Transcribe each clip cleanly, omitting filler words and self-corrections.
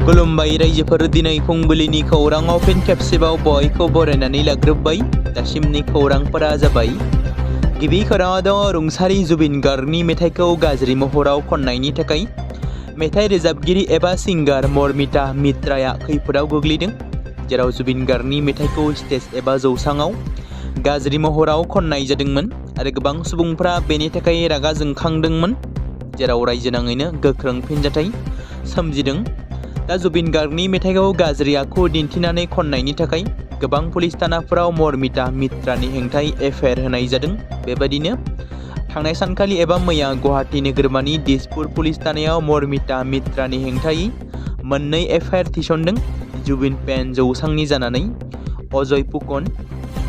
खुलुमबाय रायजोफोर दिनै फुंबिलिनि खौराङाव फिन खेबसेबाव बयखौ बरायनानै लाग्रोबाय। दासिमनि खौरांफोरा जाबाय। गिबि खौराङाव दङ रुंसारि जुबिन गार्गनि मेथाइखौ गाज्रि महराव खननायनि थाखाय मेथाइ रोजाबगिरि एबा सिंगार मर्मिता मित्राया खैफोदाव गोग्लैदों, जेराव जुबिन गार्गनि मेथाइखौ स्टेज एबा जौसाङाव गाज्रि महराव खननाय जादोंमोन आरो गोबां सुबुंफ्रा बेनि थाखाय रागा जोंखांदोंमोन, जेराव रायजो नाङैनो गोख्रों फिनजाथाय सोमजिदों। दा जुबिन गार्गनि मेथाइखौ गाज्रि आखु दिन्थिनानै खननायनि थाखाय गोबां पुलिस थानाफोराव मर्मिता मित्रानि हेंथायै एफआइआर होनाय जादों। बेबायदिनो थांनाय सानखालि एबा मैया गुवाहाटी नोगोरमानि दिसपुर पुलिस थानायाव मर्मिता मित्रानि हेंथायै मोननै एफआइआर थिसनदों। जुबिन पेन जौसांनि जानानै अजय फुकन,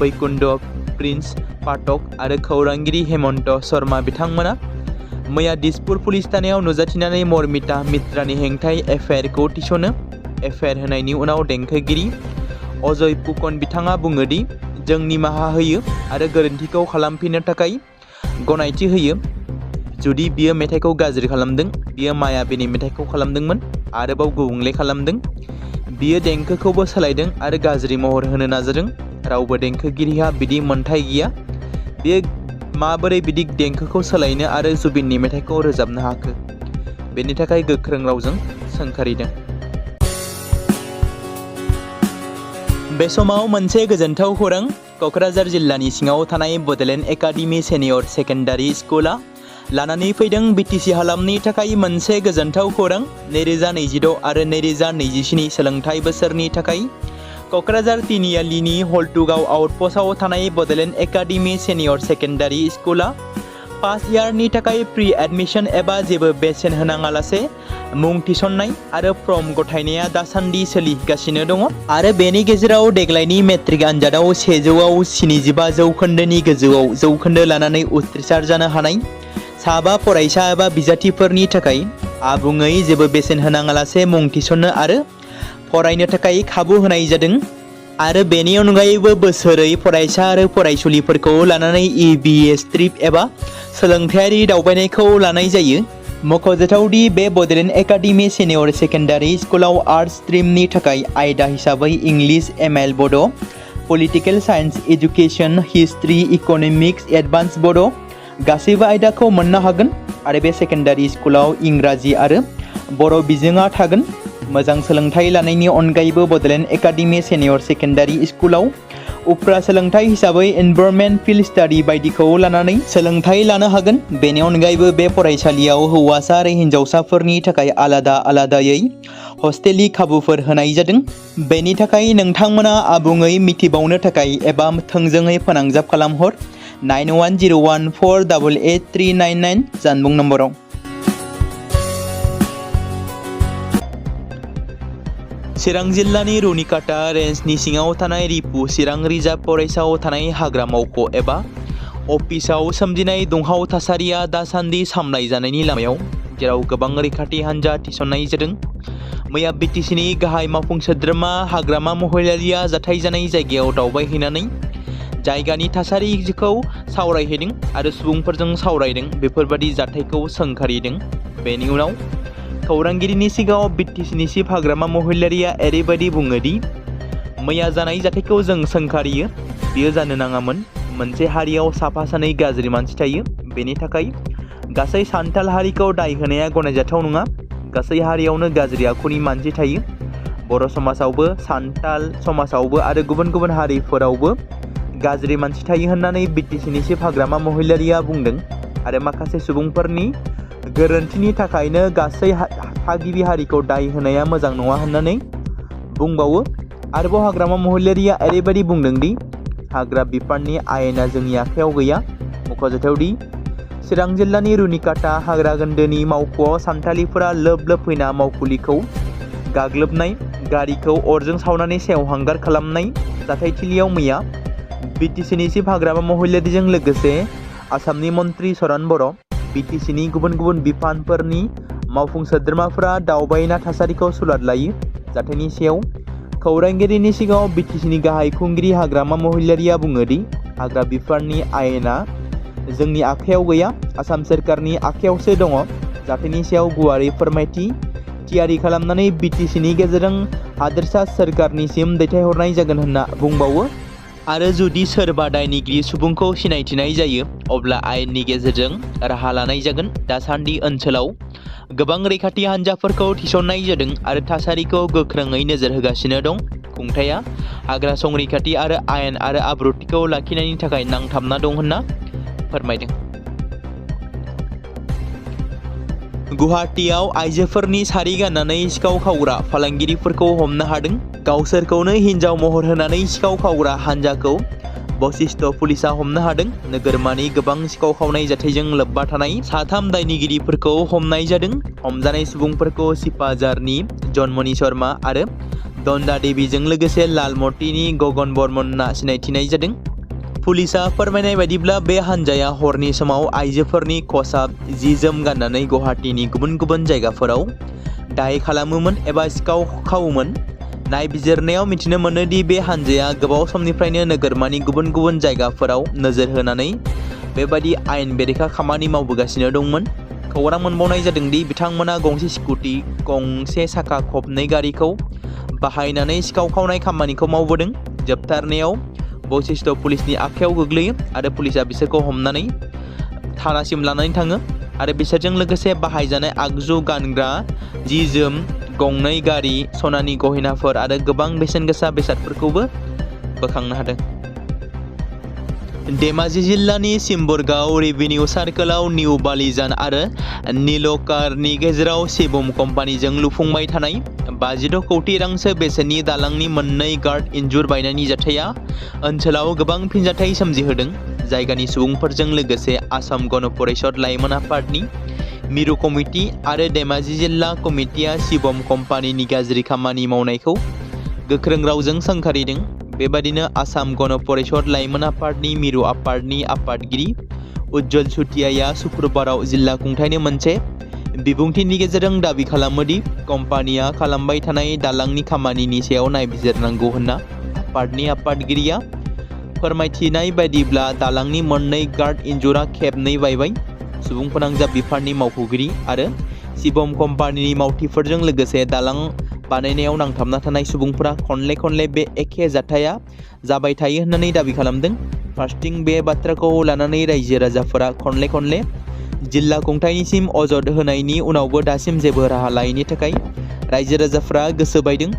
बैकुन्ठ प्रिन्स पाठक आरो खौरांगिरि हेमन्त शर्मा बिथांमोना मैया दिसपुर पुलिस थानायाव नुजाथिनानै मर्मिता मित्रानि हेंथायै एफआइआरखौ थिसनो। एफआइआर होनायनि उनाव देंखोगिरि अजय फुकन बिथाङा बुङो दि जों निमाहा होयो आरो गोरोन्थिखौ खालामफिननो थाखाय गनायथि होयो। जुदि बियो मेथाइखौ गाज्रि खालामदों, बियो मायाबिनि मेथाइखौ खालामदोंमोन, आरोबाव गुबुंले खालामदों। बियो देंखोखौबो सोलायदों आरो गाज्रि महर होनो नाजादों। रावबो देंखोगिरिहा बिदि मोन्थाय गैया। बियो माबोरै बिदि देंखोखौ सोलायनो आरो जुबिननि मेथाइखौ रोजाबनो हाखो? बेनि थाखाय गोख्रों रावजों सोंखारिदों। बे समाव मोनसे गोजोनथाव खौरां। क'क्राझार जिल्लानि सिङाव थानाय बड'लेण्ड एकाडेमि सिनियर सेकेन्डारि स्कुला लानानै फैदों बिटिसि हालामनि थाखाय मोनसे गोजोनथाव खौरां। 2026 आरो 2027 सोलोंथाइ बोसोरनि थाखाय क'क्राझार तिनिआलिनि हल्टुगाव आउटपस्टआव थानाय बड'लेण्ड एकाडेमि सिनियर सेकेन्डारि स्कुला फार्स्ट इयारनि थाखाय प्रि एडमिशन एबा जेबो बेसेन होनाङालासे मुं थिसननाय आरो फर्म गथायनाया दासान्दि सोलिगासिनो दङ आरो बेनि गेजेराव देग्लायनि मेट्रिक आनजादाव 100आव 75 जौखोन्दोनि गोजौआव जौखोन्दो लानानै उथ्रिसार जानो हानाय साबा फरायसा एबा बिजाथिफोरनि थाखाय आबुङै जेबो बेसेन होनाङालासे मुं थिसननो आरो फरायनो थाखाय खाबु होनाय जादों आरो बेनि अनगायैबो बोसोरै फरायसा आरो फरायसुलिफोरखौ लानानै EBS ट्रिप एबा सोलोंथायारि दावबायनायखौ लानाय जायो। मख'जाथावदि बे बड'लेण्ड एकाडेमि सिनियर सेकेन्डारि स्कुलाव आर्ट्स स्ट्रिमनि थाखाय आयदा हिसाबै इंलिश, ML बड', political science, education, history, economics, advance बड' गासैबो आयदाखौ मोननो हागोन आरो बे सेकेन्डारि स्कुलाव इंराजि आरो बर' बिजोङा थागोन। मोजां सोलोंथाइ लानायनि अनगायैबो बड'लेण्ड एकाडेमि सिनियर सेकेन्डारि स्कुलाव उफ्रा सोलोंथाइ हिसाबै एनभायरनमेन्ट, फिल्ड स्टाडि बायदिखौ लानानै सोलोंथाइ लानो हागोन। बेनि अनगायैबो बे फरायसालियाव हौवासा आरो हिन्जावसाफोरनि थाखाय आलादा आलादायै हस्टेलनि खाबुफोर होनाय जादों। बेनि थाखाय नोंथांमोना आबुङै मिथिबावनो थाखाय एबा थोंजोङै फोनांजाब खालामहर 9101488399 जानबुं नम्बराव। चिरां जिल्लानि रुनिकाटा रेन्जनि सिङाव थानाय रिपु चिरां रिजार्भ फरेस्टआव थानाय हाग्रा मावख' एबा अफिसाव सोमजिनाय दुंहाव थासारिया दासान्दि सामलायजानायनि लामायाव, जेराव गोबां रैखाथि हान्जा थिसननाय जादों। मैया बिटिसिनि गाहाय मावफुं सोद्रोमा हाग्रामा महिलारिया जाथाय जानाय जायगायाव दावबायहैनानै जायगानि थासारिखौ सावरायहैदों आरो सुबुंफोरजों सावरायदों, बेफोरबादि जाथायखौ सोंखारिदों। बेनि उनाव खौरांगिरिनि सिगाङाव बिटिसिनि चिफ हाग्रामा महिलारिया ओरैबायदि बुङो दि मैया जानाय जाथायखौ जों सोंखारियो, बियो जानो नाङामोन। मोनसे हारियाव साफा सानै गाज्रि मानसि थायो, बेनि थाखाय गासै सान्थाल हारिखौ दाय होनाया गनायजाथाव नङा। गासै हारियावनो गाज्रि आखुनि मानसि थायो। बर' समाजावबो, सान्थाल समाजावबो आरो गुबुन गुबुन हारिफोरावबो गाज्रि मानसि थायो होननानै बिटिसिनि चिफ हाग्रामा महिलारिया बुंदों आरो माखासे सुबुंफोरनि गोरोन्थिनि थाखायनो गासै थागिबि हारिखौ दाय होनाया मोजां नङा होननानै बुंबावो। आरोबाव हाग्रामा महिलारिया ओरैबायदि बुंदों दि हाग्रा बिफाननि आयेना जोंनि आखायाव गैया। मख'जाथावदि चिरां जिल्लानि रुनिकाटा हाग्रागोन्दोनि मावख'आव सान्थालिफोरा लोब लोब फैना मावखुलिखौ गाग्लोबनाय, गारिखौ अरजों सावनानै सेवहांगार खालामनाय जाथायथिलियाव मैया बिटिसिनि चिफ हाग्रामा महिलारिजों लोगोसे आसामनि मन्त्रि चरण बर', बिटिसिनि गुबुन गुबुन बिफानफोरनि मावफुं सोद्रोमाफोरा दावबायना थासारिखौ सुलाद लायो। जाथायनि सायाव खौरांगिरिनि सिगाङाव बिटिसिनि गाहाय खुंगिरि हाग्रामा महिलारिया बुङो दि हाग्रा बिफाननि आयेना जोंनि आखायाव गैया, आसाम सोरखारनि आखायावसो दङ। जाथायनि सायाव गुवारै फोरमायथि थियारि खालामनानै BTCनि गेजेरजों हादोरसा सोरखारनिसिम दैथायहरनाय जागोन होनना बुंबावो। आरो जुदि सोरबा दायनिगिरि सुबुंखौ सिनायथिनाय जायो अब्ला आयेननि गेजेरजों राहा लानाय जागोन। दासान्दि ओनसोलाव गोबां रैखाथि हान्जाफोरखौ थिसननाय जादों आरो थासारिखौ गोख्रोङै नोजोर होगासिनो दं। खुंथाया हाग्रा संरैखाथि आरो आयेन आरो आब्रुथिखौ लाखिनायनि थाखाय नांथाबना दं होनना फोरमायदों। गुवाहाटीआव आइजोफोरनि सारि गाननानै सिखाव खावग्रा फालांगिरिफोरखौ हमनो हादों। गावसोरखौनो हिन्जाव महर होनानै सिखाव खावग्रा हान्जाखौ बशिष्ट पुलिसा हमनो हादों। नोगोरमानि गोबां सिखाव खावनाय जाथायजों लोब्बा थानाय 3 दायनिगिरिफोरखौ हमनाय जादों। हमजानाय सुबुंफोरखौ सिपाझारनि जन्मनि शर्मा आरो दन्दा देवीजों लोगोसे लालमटिनि गगन बर्मन होनना सिनायथिनाय जादों। पुलिसा फोरमायनाय बायदिब्ला बे हान्जाया हरनि समाव आइजोफोरनि खसाब जि-जोम गाननानै गुवाहाटीनि गुबुन गुबुन जायगाफोराव दाय खालामोमोन एबा सिखाव खावोमोन। नायबिजिरनायाव मिथिनो मोनोदि बे हान्जाया गोबाव समनिफ्रायनो नोगोरमानि गुबुन गुबुन जायगाफोराव नोजोर होनानै बेबादि आयेन बेरेखा खामानि मावबोगासिनो दंमोन। खौरां मोनबावनाय जादोंदि बिथांमोना गंसे स्कुटि, गंसे साखा खबनै गारिखौ बाहायनानै सिखाव खावनाय खामानिखौ मावबोदों। जोबथारनायाव बशिष्ट पुलिसनि आखायाव गोग्लैयो आरो पुलिसा बिसोरखौ हमनानै थानासिम लानानै थाङो आरो बिसोरजों लोगोसे बाहायजानाय आगजु, गानग्रा जि-जोम, गंनै गारि, सनानि गहेनाफोर आरो गोबां बेसेन गोसा बेसादफोरखौबो बोखांनो हादों। धेमाजि जिल्लानि सिम्बरगाव रेभिनिउ सार्कोलाव निउ बालिजान आरो नीलकारनि गेजेराव शिवम कम्पानिजों लुफुंबाय थानाय 56 कौटि रांसो बेसेननि दालांनि मोननै गार्ड इनजुर बायनायनि जाथाया ओनसोलाव गोबां फिनजाथाय सोमजिहोदों। जायगानि सुबुंफोरजों लोगोसे आसाम गण परिषद लाइमोन आफादनि मिरु कमिटि आरो धेमाजि जिल्ला कमिटिया शिवम कम्पानिनि गाज्रि खामानि मावनायखौ गोख्रों रावजों सोंखारिदों। बेबादिनो आसाम गण परिषद लाइमोन आफादनि मिरु आफादनि आफादगिरि उज्जवल चुटियाया शुक्रबाराव जिल्ला खुंथायनो मोनसे बिबुंथिनि गेजेरजों दाबि खालामोदि कम्पानिया खालामबाय थानाय दालांनि खामानिनि सायाव नायबिजिरनांगौ होनना आफादनि आफादगिरिया फोरमायथिनाय बायदिब्ला दालांनि मोननै गार्ड इनजुरा खेबनै बायबाय। सुबुं फोनांजाब बिफाननि मावख'गिरि आरो शिवम कम्पानिनि मावथिफोरजों लोगोसे दालां बानायनायाव नांथाबना थानाय सुबुंफोरा खनले बे एखे जाथाया जाबाय थायो होननानै दाबि खालामदों। फारसेथिं बे बाथ्राखौ लानानै रायजो राजाफोरा खनले जिल्ला खुंथायनिसिम अजद होनायनि उनावबो दासिम जेबो राहा लायैनि थाखाय रायजो राजाफोरा गोसो बायदों।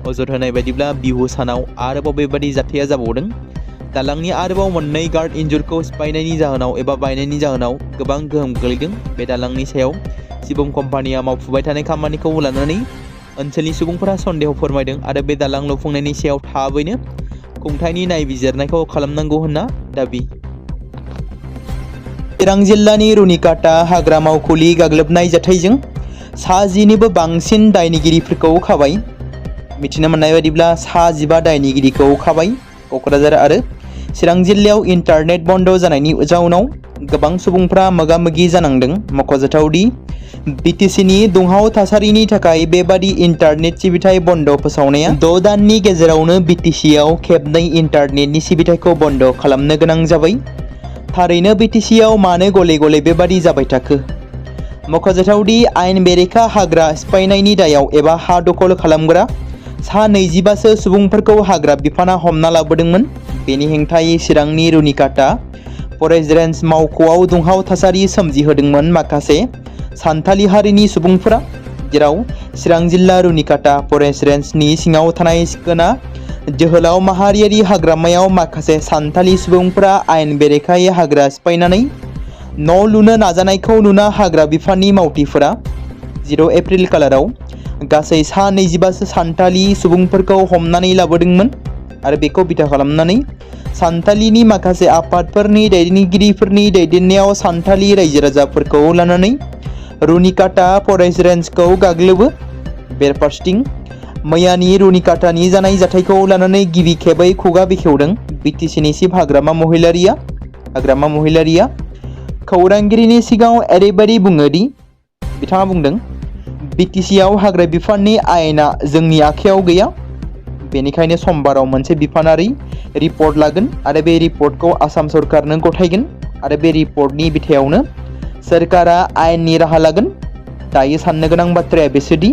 अजद होनाय बायदिब्ला बिहु सानाव आरोबाव बेबादि जाथाया जाबावदों। दालांनि आरोबाव मोननै गार्ड इनजुरखौ सिफायनायनि जाहोनाव एबा बायनायनि जाहोनाव गोबां गोहोम गोग्लैदों। बे दालांनि सायाव शिवम कम्पानिया मावफुबाय थानाय खामानिखौ लानानै ओनसोलनि सुबुंफोरा सन्देह फोरमायदों आरो बे दालां लुफुंनायनि सायाव थाबैनो खुंथायनि नायबिजिरनायखौ खालामनांगौ होनना दाबि। चिरां जिल्लानि रुनिकाटा हाग्रा मावखुलि गाग्लोबनाय जाथायजों 10निबो बांसिन दायनिगिरिफोरखौ खाबाय। मिथिनो मोननाय बायदिब्ला 15 दायनिगिरिखौ खाबाय। क'क्राझार आरो चिरां जिल्लायाव इन्टारनेट बन्द जानायनि जाउनाव गोबां सुबुंफ्रा मोगा-मोगि जानांदों। मख'जाथावदि BTCनि दुंहाव थासारिनि थाखाय बेबादि इन्टारनेट सिबिथाय बन्द फोसावनाया 6 दाननि गेजेरावनो BTCआव खेबनै इन्टारनेटनि सिबिथायखौ बन्द खालामनो गोनां जाबाय। थारैनो BTCआव मानो गले बेबादि जाबाय थाखो? मख'जाथावदि आयेन बेरेखा हाग्रा सिफायनायनि दायाव एबा हा दखल खालामग्रा 25सो सुबुंफोरखौ हाग्रा बिफाना हमना लाबोदोंमोन। बेनि हेंथायै चिरांनि रुनिकाटा फरेस्ट रेन्ज मावख'आव दुंहाव थासारि सोमजिहोदोंमोन माखासे सान्थालि हारिनि सुबुंफोरा, जेराव चिरां जिल्ला रुनिकाटा फरेस्ट रेन्जनि सिङाव थानाय सिखोना जोहोलाव माहारियारि हाग्रामायाव माखासे सान्थालि सुबुंफोरा आयेन बेरेखायै हाग्रा सिफायनानै न' लुनो नाजानायखौ नुना हाग्रा बिफाननि मावथिफोरा 0 एप्रिल खालाराव गासै 25सो सान्थालि सुबुंफोरखौ हमनानै लाबोदोंमोन आरो बेखौ बिथा खालामनानै सान्थालिनि माखासे आफादफोरनि दैदेनगिरिफोरनि दैदेननायाव सान्थालि रायजो राजाफोरखौ लानानै रुनिकाटा फरेस्ट रेन्जखौ गाग्लोबो। बेरफारसेथिं मैयानि रुनिकाटानि जानाय जाथायखौ लानानै गिबि खेबै खुगा बेखेवदों BTCनि चिफ हाग्रामा महिलारिया खौरांगिरिनि सिगाङाव ओरैबायदि बुङोदि बिथाङा बुंदों, BTCआव हाग्रा बिफाननि आयेना जोंनि आखायाव गैया। बेनिखायनो समबाराव मोनसे बिफानारि रिपर्ट लागोन आरो बे रिपर्टखौ आसाम सरकारनो गथायगोन आरो बे रिपर्टनि बिथायावनो सोरखारा आयेननि राहा लागोन। दायो साननो गोनां बाथ्राया बेसोदि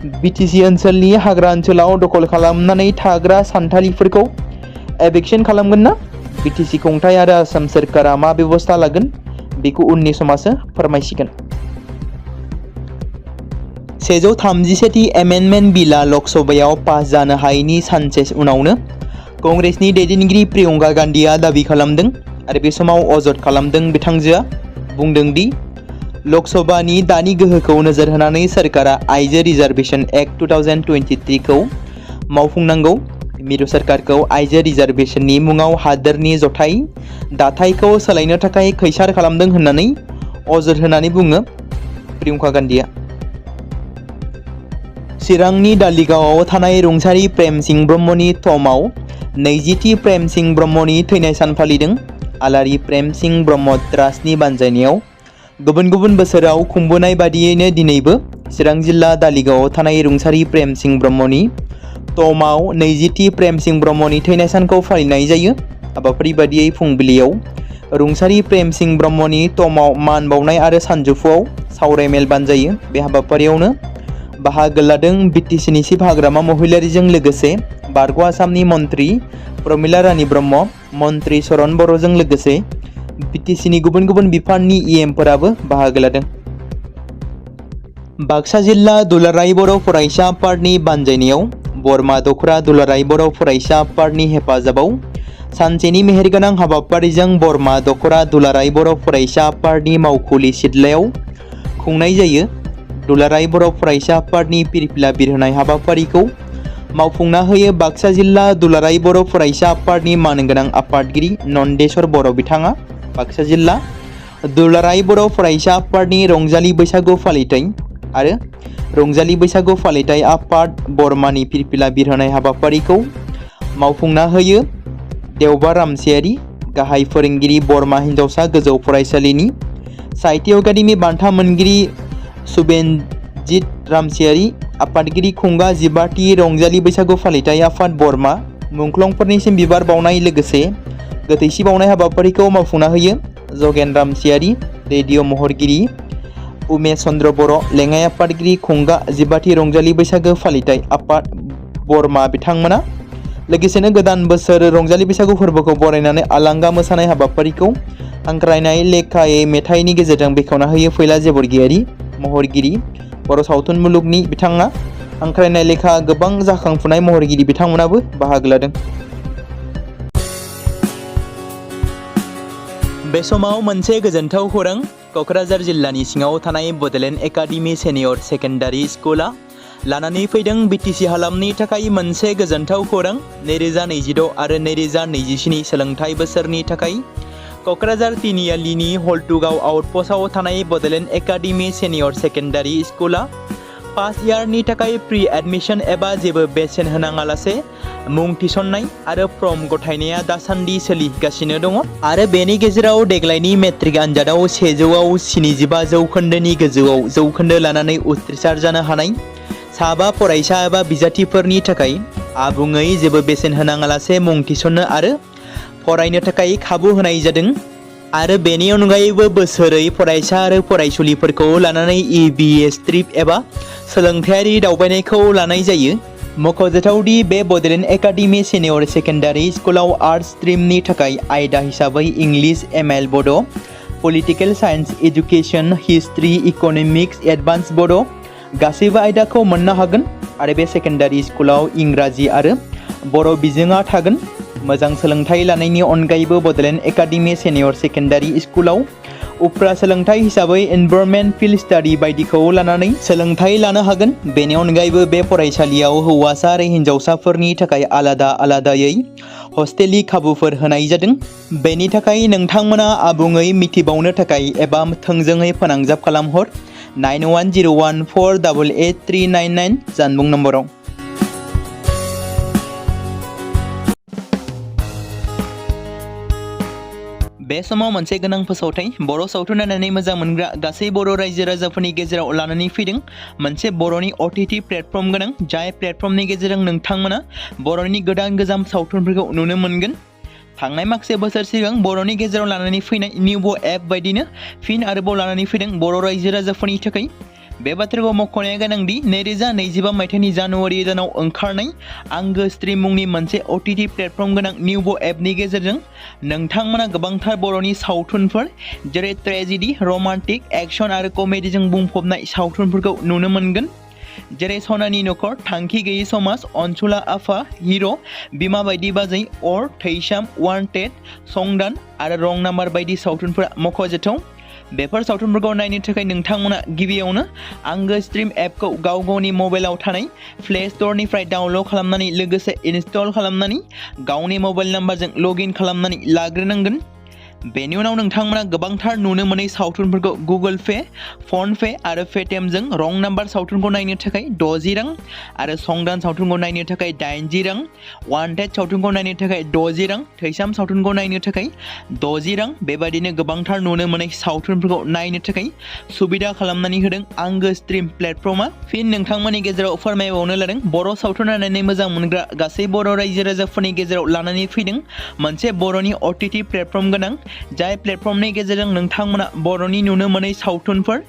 BTC ओनसोलनि हाग्रा ओनसोलाव दखल खालामनानै थाग्रा सान्थालिफोरखौ एभिक्शन खालामगोन ना? BTC खुंथाय आरो आसाम सोरखारा मा बेबस्था लागोन बेखौ उननि समासो फोरमायसिगोन। 131थि एमेन्डमेन्ट बिलआ लकसभायाव पास जानो हायैनि सानसे उनावनो कंग्रेसनि दैदेनगिरि प्रियंका गान्धीआ दाबि खालामदों आरो बे समाव अजद खालामदों। बिथांजोआ बुंदों दि लकसभानि दानि गोहोखौ नोजोर होनानै सोरखारा आइजो रिजार्भेशन एक्ट 2023 खौ मावफुंनांगौ। मिरु सोरखारखौ आइजो रिजार्भेशननि मुङाव हादोरनि जथाय दाथायखौ सोलायनो थाखाय खैसार खालामदों होननानै अजद होनानै बुङो प्रियंका गान्धीआ। चिरांनि दालिगावआव थानाय रुंसारि प्रेम सिंह ब्रह्मनि ट'माव 20थि प्रेम सिंह ब्रह्मनि थैनाय सान फालिदों। आलारि प्रेम सिंह ब्रह्म ट्रास्टनि बानजायनायाव गुबुन गुबुन बोसोराव खुंबोनाय बादियैनो दिनैबो चिरां जिल्ला दालिगावआव थानाय रुंसारि प्रेम सिंह ब्रह्मनि ट'माव 20थि प्रेम सिंह ब्रह्मनि थैनाय सानखौ फालिनाय जायो। हाबाफारि बादियै फुंबिलियाव रुंसारि प्रेम सिंह ब्रह्मनि ट'माव मान बावनाय आरो सानजौफुआव सावराय मेल बानजायो। बे हाबाफारियावनो बाहागो लादों BTCनि चिफ हाग्रामा महिलारिजों लोगोसे बारग' आसामनि मन्त्रि प्रमिला रानी ब्रह्म, मन्त्रि चरण बर'जों लोगोसे BTCनि गुबुन गुबुन बिफाननि EMफोराबो बाहागो लादों। बाक्सा जिल्ला दुलाराय बर' फरायसा आफादनि बानजायनायाव बरमा दख'रा दुलाराय बर' फरायसा आफादनि हेफाजाबाव सानसेनि मेहेरगोनां हाबाफारिजों बरमा दख'रा दुलाराय बर' फरायसा आफादनि मावखुलि सिथ्लायाव खुंनाय जायो। दुलाराय बर' फरायसा आफादनि फिरफिला बिरहोनाय हाबाफारिखौ मावफुंना होयो बाक्सा जिल्ला दुलाराय बर' फरायसा आफादनि मानगोनां आफादगिरि नन्देश्वर बर' बिथाङा। बाक्सा जिल्ला दुलाराय बर' फरायसा आफादनि रंजालि बैसागु फालिथाय आरो रंजालि बैसागु फालिथाय आफाद बरमानि फिरफिला बिरहोनाय हाबाफारिखौ मावफुंना होयो देवबार रामसियारि, गाहाय फोरोंगिरि बरमा हिनजावसा गोजौ फरायसालिनि साहित्य एकाडेमि बान्था मोनगिरि सुबेनजित रामसियारि, आफादगिरि खुंगा 15थि रंजालि बैसागु फालिथाय आफाद बरमा मुंख्लंफोरनिसिम बिबार बावनाय लोगोसे गोथैसि बावनाय हाबाफारिखौ मावफुंना होयो जगेन रामसियारि, रेडिअ महरगिरि उमेश चन्द्र बर', लेङाइ आफादगिरि खुंगा 15थि रंजालि बैसागु फालिथाय आफाद बरमा बिथांमोना। लोगोसेनो गोदान बोसोर रंजालि बैसागु फोरबोखौ बरायनानै आलांगा मोसानाय हाबाफारिखौ हांख्रायनाय लेखायै मेथाइनि गेजेरजों बेखेवना होयो फैलाजे बरगयारि, महरगिरि बर' सावथुन मुलुगनि बिथाङा। हांख्रायनाय लेखा गोबां जाखांफुनाय महरगिरि बिथांमोनाबो बाहागो लादों। बे समाव मोनसे गोजोनथाव खौरां। क'क्राझार जिल्लानि सिङाव थानाय बड'लेण्ड एकाडेमि सेनियर सेकेन्डारि स्कुला लानानै फैदों BTC हालामनि थाखाय मोनसे गोजोनथाव खौरां। 2026 आरो 2027 सोलोंथाइ बोसोरनि थाखाय क'क्राझार तिनिआलिनि हल्टुगाव आउटपस्टआव थानाय बड'लेण्ड एकाडेमि सेनियर सेकेन्डारि स्कुला फार्स्ट इयारनि थाखाय प्रि एडमिशन एबा जेबो बेसेन होनाङालासे मुं थिसननाय आरो फर्म गथायनाया दासान्दि सोलिगासिनो दङ आरो बेनि गेजेराव देग्लायनि मेट्रिक आनजादाव 100आव 75 जौखोन्दोनि गोजौआव जौखोन्दो लानानै उथ्रिसार जानो हानाय साबा फरायसा एबा बिजाथिफोरनि थाखाय आबुङै जेबो बेसेन होनाङालासे मुं थिसननो आरो फरायनो थाखाय खाबु होनाय जादों आरो बेनि अनगायैबो बोसोरै फरायसा आरो फरायसुलिफोरखौ लानानै EBS ट्रिप एबा सोलोंथायारि दावबायनायखौ लानाय जायो। मख'जाथावदि बे बड'लेण्ड एकाडेमि सेनियर सेकेन्डारि स्कुलाव आर्ट्स स्ट्रिमनि थाखाय आयदा हिसाबै इंलिश, ML बड', political science, education, history, economics, advance बड' गासैबो आयदाखौ मोननो हागोन आरो बे सेकेन्डारि स्कुलाव इंराजि आरो बर' बिजोङा थागोन। मोजां सोलोंथाइ लानायनि अनगायैबो बड'लेण्ड एकाडेमि सेनियर सेकेन्डारि स्कुलाव उफ्रा सोलोंथाइ हिसाबै एनभायरनमेन्ट फिल्ड स्टाडि बायदिखौ लानानै सोलोंथाइ लानो हागोन। बेनि अनगायैबो बे फरायसालियाव हौवासा आरो हिन्जावसाफोरनि थाखाय आलादा आलादायै हस्टेलनि खाबुफोर होनाय जादों। बेनि थाखाय नोंथांमोना आबुङै मिथिबावनो थाखाय एबा थोंजोङै फोनांजाब खालामहर 9101488399 जानबुं नम्बराव। बे समाव मोनसे गोनां फोसावथाय बर' सावथुन नायनानै मोजां मोनग्रा गासै बर' रायजो राजाफोरनि गेजेराव लानानै फैदों मोनसे बर'नि OTT प्लेटफर्म गोनां जाय प्लेटफर्मनि गेजेरजों नोंथांमोना बर'नि गोदान गोजाम सावथुनफोरखौ नुनो मोनगोन। थांनाय माखासे बोसोर सिगां बर'नि गेजेराव लानानै फैनाय निउबो एप बायदिनो फिन आरोबाव लानानै फैदों बर' रायजो राजाफोरनि थाखाय बे बाथ्राखौ मख'नाया गोनांदि 2025 मायथाइनि जानुवारि दानाव ओंखारनाय आंगो स्ट्रीम मुंनि मोनसे OTT प्लेटफर्म गोनां निउबो एपनि गेजेरजों नोंथांमोना गोबांथार बर'नि सावथुनफोर जेरै ट्रेजेडी, रमान्टिक, एक्शन आरो कमेडीजों बुंफबनाय सावथुनफोरखौ नुनो मोनगोन। जेरै सनानि नखर, थांखि गैयै समाज, अनसुला आफा, हिर', बिमा बायदि बाजै, अर, थैसाम, वान्टेड, संदान आरो रं नाम्बार बायदि सावथुनफोरा मख'जाथाव। बेफोर सावथुनफोरखौ नायनो थाखाय नोंथांमोना गिबियावनो आंगो स्ट्रीम एपखौ गावनि मबाइलाव थानाय प्ले स्ट'रनिफ्राय डाउनल'ड खालामनानै लोगोसे इनस्टल खालामनानै गावनि मबाइल नाम्बारजों लगइन खालामनानै लाग्रोनांगोन। बेनि उनाव नोंथांमोना गोबांथार नुनो मोनै सावथुनफोरखौ गुगोल पे, फन पे आरो पेटिएमजों रं नाम्बार सावथुनखौ नायनो थाखाय 60 रां आरो संदान सावथुनखौ नायनो थाखाय 80 रां, वान्टेड सावथुनखौ नायनो थाखाय 60 रां, थैसाम सावथुनखौ नायनो थाखाय 60 रां बेबायदिनो गोबांथार नुनो मोनै सावथुनफोरखौ नायनो थाखाय सुबिदा खालामनानै होदों आंगो स्ट्रीम प्लेटफर्मा। फिन नोंथांमोननि गेजेराव फोरमायबावनो लादों बर' सावथुन नायनानै मोजां मोनग्रा गासै बर' रायजो राजाफोरनि गेजेराव लानानै फैदों मोनसे बर'नि OTT प्लेटफर्म गोनां जाय प्लेटफर्मनि गेजेरजों नोंथांमोना बर'नि नुनो मोनै सावथुनफोर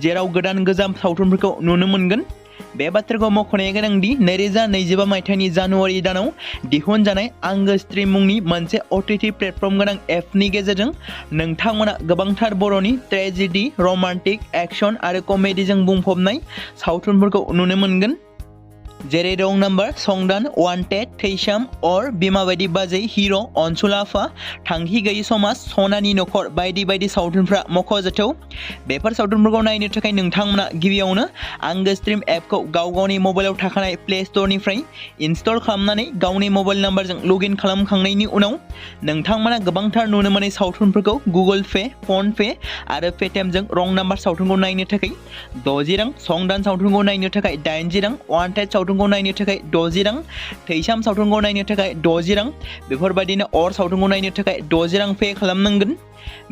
जेराव गोदान गोजाम सावथुनफोरखौ नुनो मोनगोन। बे बाथ्राखौ मख'नाया गोनांदि 2025 मायथाइनि जानुवारि दानाव दिहुनजानाय आंगो स्ट्रीम मुंनि मोनसे OTT प्लेटफर्म गोनां एपनि गेजेरजों नोंथांमोना गोबांथार बर'नि ट्रेजेडी, रमान्टिक, एक्शन आरो कमेडीजों बुंफबनाय सावथुनफोरखौ नुनो मोनगोन। जेरै रं नाम्बार, संदान, वान्टेड, थैसाम, अर, बिमा बायदि बाजै, हिर', अनसुला आफा, थांखि गैयै समाज, सनानि नखर बायदि बायदि सावथुनफ्रा मख'जाथाव। बेफोर सावथुनफोरखौ नायनो थाखाय नोंथांमोना गिबियावनो आंगो स्ट्रीम एपखौ गावनि मबाइलाव थाखानाय प्ले स्ट'रनिफ्राय इनस्टल खालामनानै गावनि मबाइल नाम्बारजों लगइन खालामखांनायनि उनाव नोंथांमोना गोबांथार नुनो मोनै सावथुनफोरखौ गुगोल पे, फन पे आरो पेटिएमजों रं नाम्बार सावथुनखौ नायनो थाखाय 60 रां, संदान सावथुनखौ नायनो थाखाय 80 रां, वान्टेड सावथुनखौ नायनो थाखाय 60 रां, थैसाम सावथुनखौ नायनो थाखाय 60 रां बेफोरबायदिनो अर सावथुनखौ नायनो थाखाय 60 रां पे खालामनांगोन।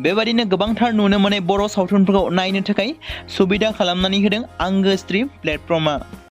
बेबायदिनो गोबांथार नुनो मोनै बर' सावथुनफोरखौ नायनो थाखाय सुबिदा खालामनानै होदों आंगो स्ट्रीम प्लेटफर्मा।